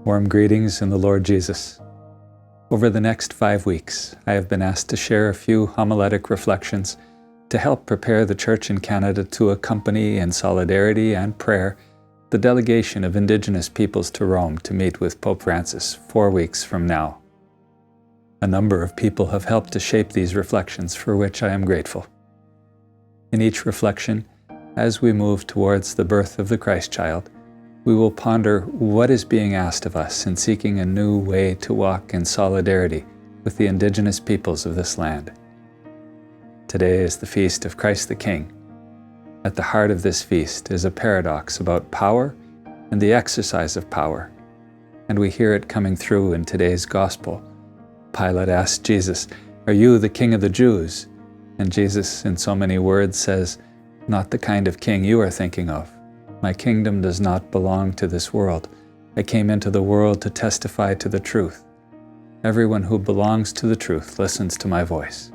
Warm greetings in the Lord Jesus. Over the next 5 weeks, I have been asked to share a few homiletic reflections to help prepare the Church in Canada to accompany in solidarity and prayer the delegation of Indigenous peoples to Rome to meet with Pope Francis 4 weeks from now. A number of people have helped to shape these reflections, for which I am grateful. In each reflection, as we move towards the birth of the Christ child, we will ponder what is being asked of us in seeking a new way to walk in solidarity with the Indigenous peoples of this land. Today is the feast of Christ the King. At the heart of this feast is a paradox about power and the exercise of power, and we hear it coming through in today's Gospel. Pilate asked Jesus, "Are you the King of the Jews?" And Jesus, in so many words, says, "Not the kind of king you are thinking of. My kingdom does not belong to this world. I came into the world to testify to the truth. Everyone who belongs to the truth listens to my voice."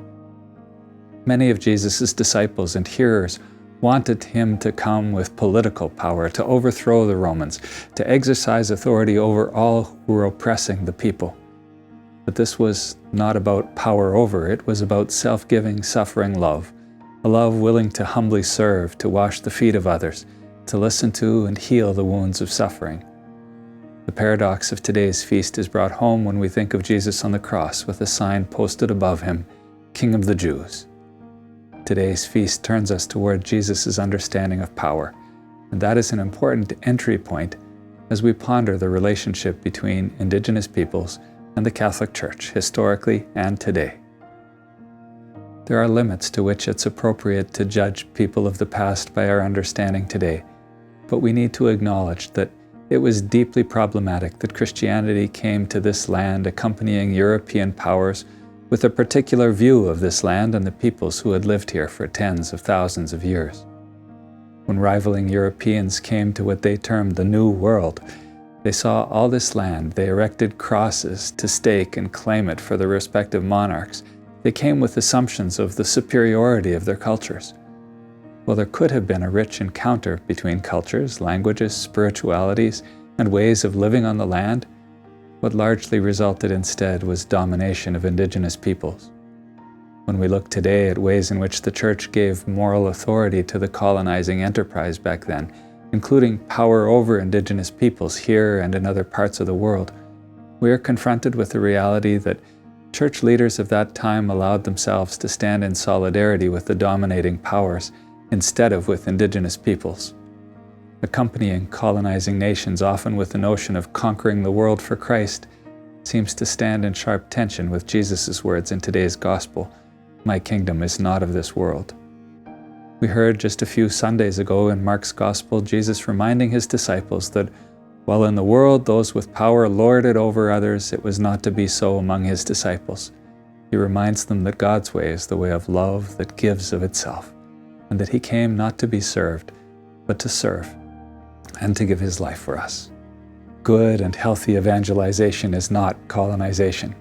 Many of Jesus' disciples and hearers wanted him to come with political power, to overthrow the Romans, to exercise authority over all who were oppressing the people. But this was not about power over, it was about self-giving, suffering love, a love willing to humbly serve, to wash the feet of others, to listen to and heal the wounds of suffering. The paradox of today's feast is brought home when we think of Jesus on the cross with a sign posted above him, King of the Jews. Today's feast turns us toward Jesus' understanding of power, and that is an important entry point as we ponder the relationship between Indigenous peoples and the Catholic Church, historically and today. There are limits to which it's appropriate to judge people of the past by our understanding today, but we need to acknowledge that it was deeply problematic that Christianity came to this land accompanying European powers with a particular view of this land and the peoples who had lived here for tens of thousands of years. When rivaling Europeans came to what they termed the New World, they saw all this land, they erected crosses to stake and claim it for their respective monarchs. They came with assumptions of the superiority of their cultures. While there could have been a rich encounter between cultures, languages, spiritualities, and ways of living on the land, what largely resulted instead was domination of Indigenous peoples. When we look today at ways in which the Church gave moral authority to the colonizing enterprise back then, including power over Indigenous peoples here and in other parts of the world, we are confronted with the reality that Church leaders of that time allowed themselves to stand in solidarity with the dominating powers instead of with Indigenous peoples. Accompanying colonizing nations, often with the notion of conquering the world for Christ, seems to stand in sharp tension with Jesus' words in today's Gospel, "My kingdom is not of this world." We heard just a few Sundays ago in Mark's Gospel Jesus reminding his disciples that while in the world those with power lorded over others, it was not to be so among his disciples. He reminds them that God's way is the way of love that gives of itself, and that he came not to be served, but to serve, and to give his life for us. Good and healthy evangelization is not colonization.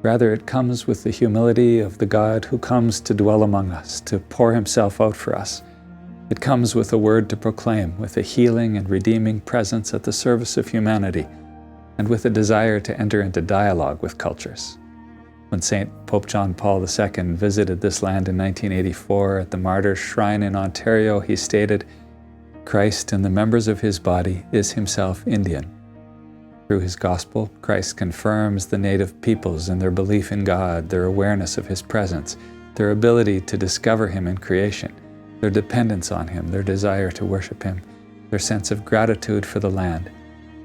Rather, it comes with the humility of the God who comes to dwell among us, to pour himself out for us. It comes with a word to proclaim, with a healing and redeeming presence at the service of humanity, and with a desire to enter into dialogue with cultures. When Pope John Paul II visited this land in 1984 at the Martyrs' Shrine in Ontario, he stated, "Christ and the members of his body is himself Indian." Through his gospel, Christ confirms the native peoples in their belief in God, their awareness of his presence, their ability to discover him in creation, their dependence on him, their desire to worship him, their sense of gratitude for the land,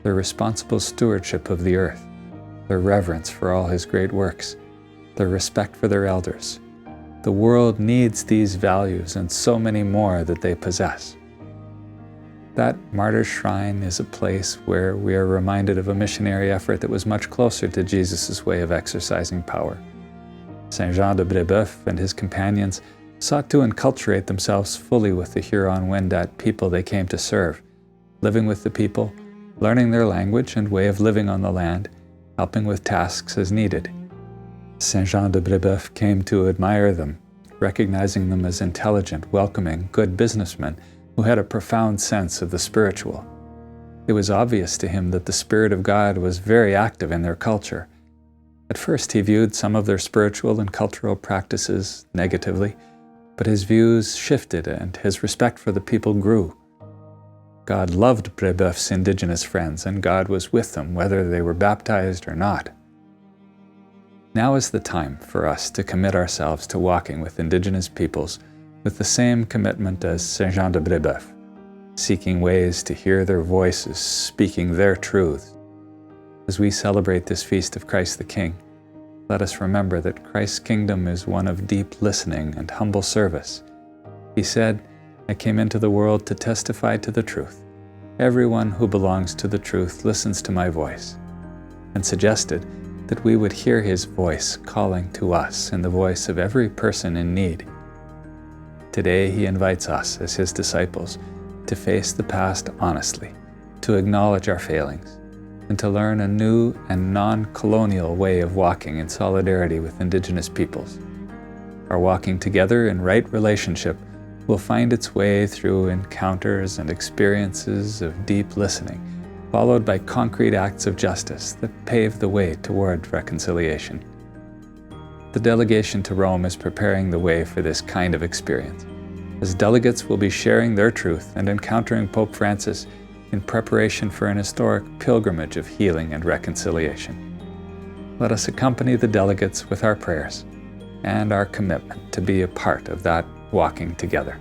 their responsible stewardship of the earth, their reverence for all his great works, their respect for their elders. The world needs these values and so many more that they possess. That Martyrs' Shrine is a place where we are reminded of a missionary effort that was much closer to Jesus' way of exercising power. Saint Jean de Brébeuf and his companions sought to enculturate themselves fully with the Huron-Wendat people they came to serve, living with the people, learning their language and way of living on the land, helping with tasks as needed. Saint Jean de Brébeuf came to admire them, recognizing them as intelligent, welcoming, good businessmen who had a profound sense of the spiritual. It was obvious to him that the Spirit of God was very active in their culture. At first, he viewed some of their spiritual and cultural practices negatively, but his views shifted and his respect for the people grew. God loved Brebeuf's Indigenous friends, and God was with them whether they were baptized or not. Now is the time for us to commit ourselves to walking with Indigenous peoples with the same commitment as Saint Jean de Brebeuf, seeking ways to hear their voices, speaking their truths. As we celebrate this feast of Christ the King, let us remember that Christ's kingdom is one of deep listening and humble service. He said, "I came into the world to testify to the truth. Everyone who belongs to the truth listens to my voice," and suggested that we would hear his voice calling to us in the voice of every person in need. Today he invites us as his disciples to face the past honestly, to acknowledge our failings, and to learn a new and non-colonial way of walking in solidarity with Indigenous peoples. Our walking together in right relationship will find its way through encounters and experiences of deep listening, followed by concrete acts of justice that pave the way toward reconciliation. The delegation to Rome is preparing the way for this kind of experience, as delegates will be sharing their truth and encountering Pope Francis in preparation for an historic pilgrimage of healing and reconciliation. Let us accompany the delegates with our prayers and our commitment to be a part of that walking together.